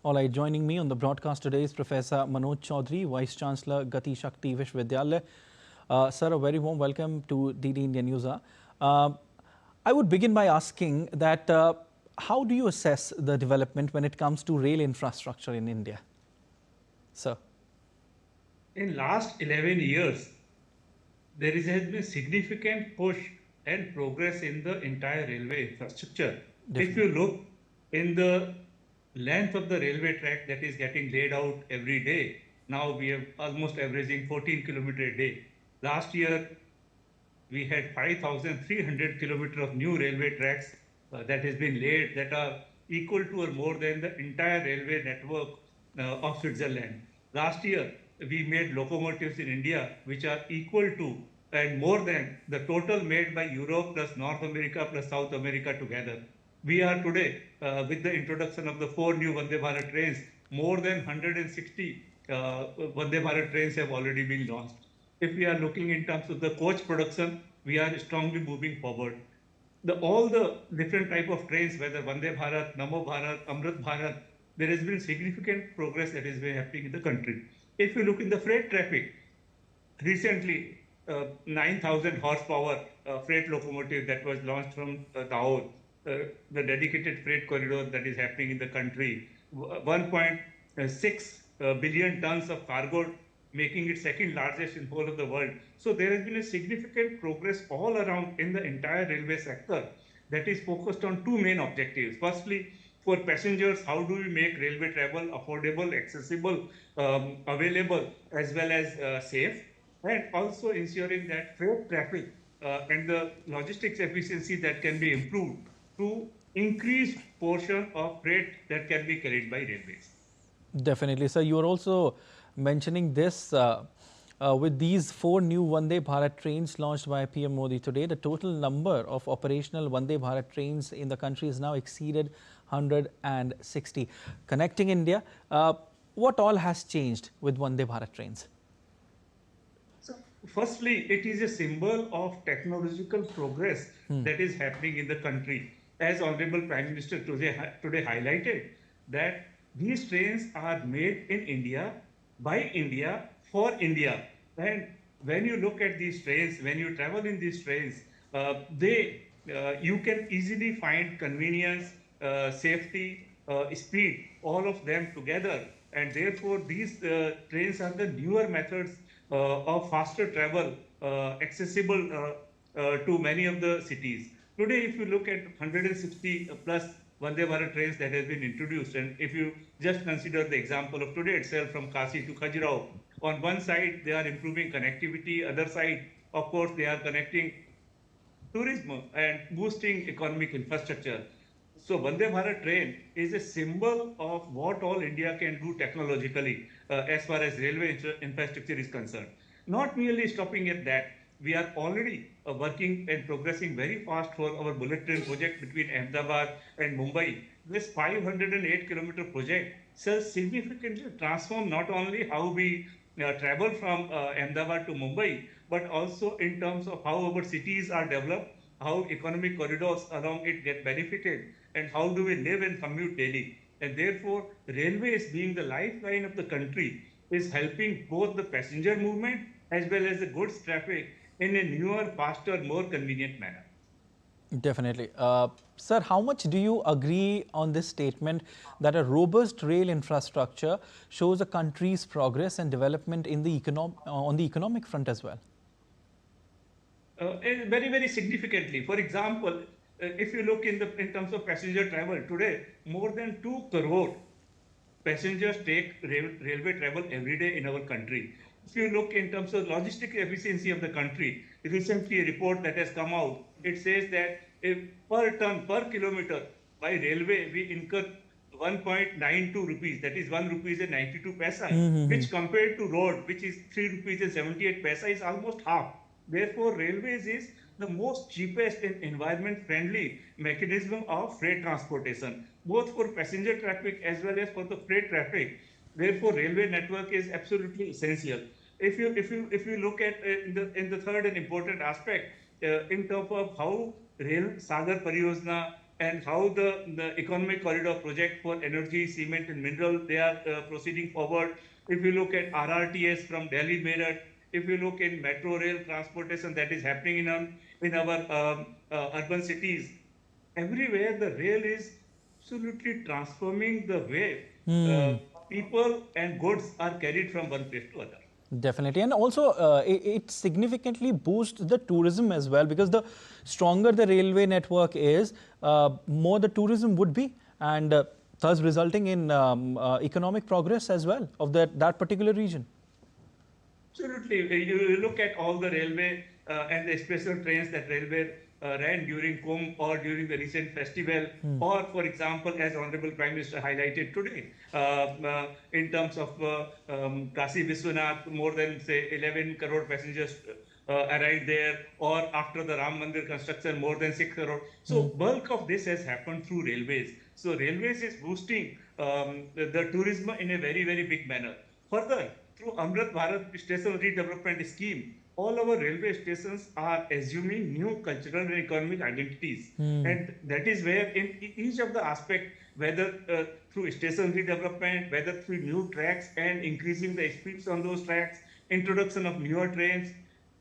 All right, joining me on the broadcast today is Professor Manoj Choudhary, Vice Chancellor, Gati Shakti Vishwavidyalaya. Sir, a very warm welcome to DD India News. I would begin by asking that how do you assess the development when it comes to rail infrastructure in India? Sir. In last 11 years, has been significant push and progress in the entire railway infrastructure. If Definitely. you look in the length of the railway track that is getting laid out every day, now we are almost averaging 14 kilometers a day. Last year, we had 5,300 kilometers of new railway tracks that has been laid that are equal to or more than the entire railway network of Switzerland. Last year, we made locomotives in India which are equal to and more than the total made by Europe plus North America plus South America together. We are today, with the introduction of the 4 new Vande Bharat trains, more than 160 Vande Bharat trains have already been launched. If we are looking in terms of the coach production, we are strongly moving forward. All the different type of trains, whether Vande Bharat, Namo Bharat, Amrit Bharat, there has been significant progress that has been happening in the country. If you look in the freight traffic, recently 9,000 horsepower freight locomotive that was launched from Daur, the dedicated freight corridor that is happening in the country, 1.6 billion tons of cargo, making it second largest in whole of the world. So there has been a significant progress all around in the entire railway sector that is focused on two main objectives. Firstly, for passengers, how do we make railway travel affordable, accessible, available, as well as safe? And also ensuring that freight traffic and the logistics efficiency that can be improved to increased portion of freight that can be carried by railways. Definitely, sir. You are also mentioning this with these 4 new Vande Bharat trains launched by PM Modi today. The total number of operational Vande Bharat trains in the country is now exceeded 160. Connecting India, what all has changed with Vande Bharat trains? So, firstly, it is a symbol of technological progress that is happening in the country. As Honorable Prime Minister today highlighted, that these trains are made in India, by India, for India. And when you look at these trains, when you travel in these trains, you can easily find convenience, safety, speed, all of them together. And therefore, these trains are the newer methods of faster travel, accessible to many of the cities. Today, if you look at 160 plus Vande Bharat trains that have been introduced, and if you just consider the example of today itself from Kasi to Khajuraho, on one side they are improving connectivity, other side, of course, they are connecting tourism and boosting economic infrastructure. So Vande Bharat train is a symbol of what all India can do technologically as far as railway infrastructure is concerned. Not merely stopping at that, we are already working and progressing very fast for our bullet train project between Ahmedabad and Mumbai. This 508-kilometer project shall significantly transform not only how we travel from Ahmedabad to Mumbai, but also in terms of how our cities are developed, how economic corridors along it get benefited, and how do we live and commute daily. And therefore, railways being the lifeline of the country is helping both the passenger movement as well as the goods traffic in a newer, faster, more convenient manner. Definitely. Sir, how much do you agree on this statement that a robust rail infrastructure shows a country's progress and development in the on the economic front as well? And very significantly. For example, if you look in terms of passenger travel today, more than 2 crore passengers take railway travel every day in our country. If you look in terms of logistic efficiency of the country, recently a report that has come out, it says that if per ton, per kilometer by railway, we incur 1.92 rupees, that is 1 rupees and 92 paisa, which compared to road, which is 3 rupees and 78 paisa, is almost half. Therefore, railways is the most cheapest and environment friendly mechanism of freight transportation, both for passenger traffic as well as for the freight traffic. Therefore, railway network is absolutely essential. If you look at in the third and important aspect in terms of how Rail Sagar Pariyojana and how the economic corridor project for energy, cement and mineral, they are proceeding forward. If you look at RRTS from Delhi Meerut, if you look in metro rail transportation that is happening in our urban cities, everywhere the rail is absolutely transforming the way uh, people and goods are carried from one place to other. Definitely. And also, it significantly boosts the tourism as well, because the stronger the railway network is, more the tourism would be, and thus resulting in economic progress as well of that particular region. Absolutely. You look at all the railway and the special trains that railway ran during Kumbh or during the recent festival, or for example, as Honorable Prime Minister highlighted today, in terms of Kasi Vishwanath, more than say 11 crore passengers arrived there, or after the Ram Mandir construction, more than 6 crore. So bulk of this has happened through railways. So railways is boosting the tourism in a very, very big manner. Further, through Amrit Bharat Station Redevelopment Scheme, all our railway stations are assuming new cultural and economic identities. And that is where in each of the aspect, whether through station redevelopment, whether through new tracks and increasing the speeds on those tracks, introduction of newer trains,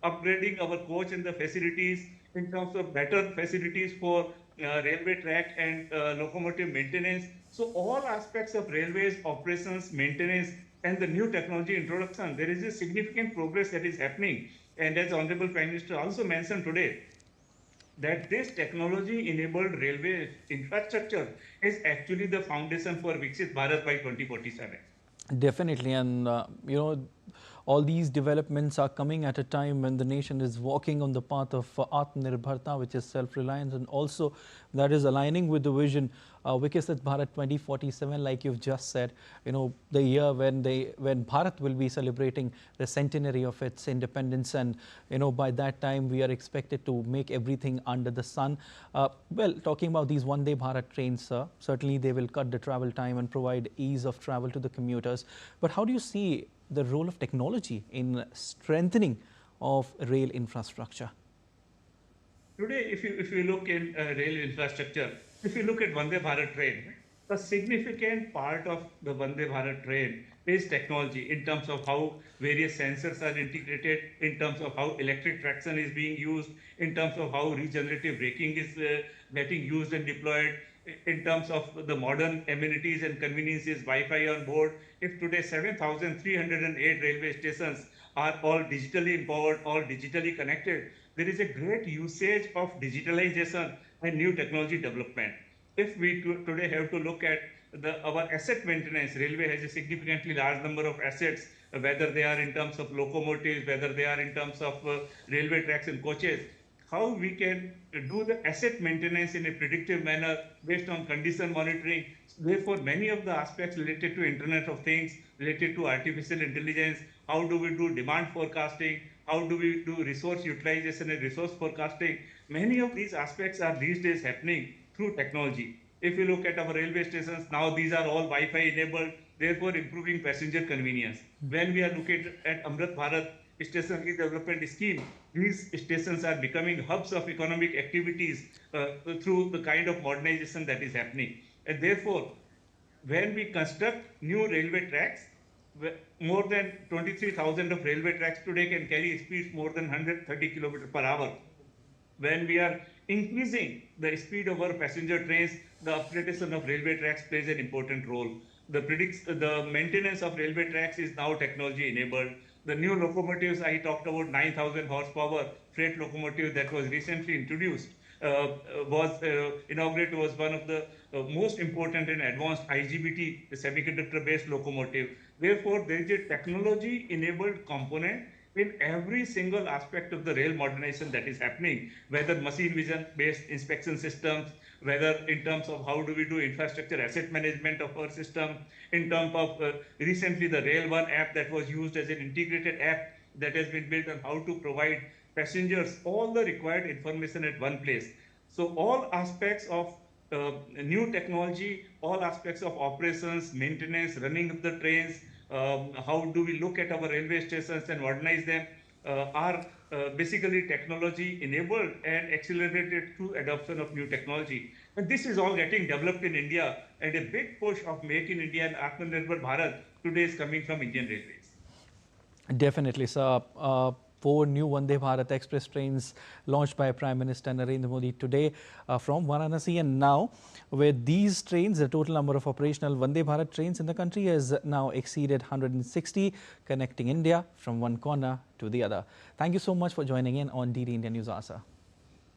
upgrading our coach and the facilities in terms of better facilities for railway track and locomotive maintenance. So all aspects of railways, operations, maintenance, and the new technology introduction, there is a significant progress that is happening. And as Honorable Prime Minister also mentioned today, that this technology-enabled railway infrastructure is actually the foundation for Viksit Bharat by 2047. Definitely, and all these developments are coming at a time when the nation is walking on the path of Atmanirbharta, which is self-reliance, and also that is aligning with the vision Viksit Bharat 2047, like you've just said. The year when Bharat will be celebrating the centenary of its independence, and by that time we are expected to make everything under the sun. Well, talking about these Vande Bharat trains, certainly they will cut the travel time and provide ease of travel to the commuters. But how do you see the role of technology in strengthening of rail infrastructure? Today, if you look in rail infrastructure, if you look at Vande Bharat train, a significant part of the Vande Bharat train is technology in terms of how various sensors are integrated, in terms of how electric traction is being used, in terms of how regenerative braking is getting used and deployed, in terms of the modern amenities and conveniences, Wi-Fi on board. If today 7,308 railway stations are all digitally empowered, all digitally connected, there is a great usage of digitalization and new technology development. If we today have to look at our asset maintenance, railway has a significantly large number of assets, whether they are in terms of locomotives, whether they are in terms of railway tracks and coaches, how we can do the asset maintenance in a predictive manner based on condition monitoring. Therefore, many of the aspects related to Internet of Things, related to artificial intelligence, how do we do demand forecasting, how do we do resource utilization and resource forecasting, many of these aspects are these days happening through technology. If you look at our railway stations, now these are all Wi-Fi enabled, therefore improving passenger convenience. When we are looking at Amrit Bharat Station Redevelopment Scheme, these stations are becoming hubs of economic activities through the kind of modernization that is happening. And therefore, when we construct new railway tracks, more than 23,000 of railway tracks today can carry speeds more than 130 kilometers per hour. When we are increasing the speed of our passenger trains, the upgradation of railway tracks plays an important role. The maintenance of railway tracks is now technology enabled. The new locomotives, I talked about 9,000 horsepower freight locomotive that was recently introduced, was inaugurated, was one of the most important and advanced IGBT, the semiconductor-based locomotive. Therefore, there is a technology-enabled component in every single aspect of the rail modernization that is happening, whether machine vision based inspection systems, whether in terms of how do we do infrastructure asset management of our system, in terms of recently the Rail One app that was used as an integrated app that has been built on how to provide passengers all the required information at one place. So all aspects of new technology, all aspects of operations, maintenance, running of the trains, how do we look at our railway stations and modernize them, are basically technology enabled and accelerated through adoption of new technology. And this is all getting developed in India, and a big push of Make in India and Atmanirbhar Bharat today is coming from Indian Railways. Definitely, sir. Four new Vande Bharat Express trains launched by Prime Minister Narendra Modi today from Varanasi. And now, with these trains, the total number of operational Vande Bharat trains in the country has now exceeded 160, connecting India from one corner to the other. Thank you so much for joining in on DD India News Hour, sir.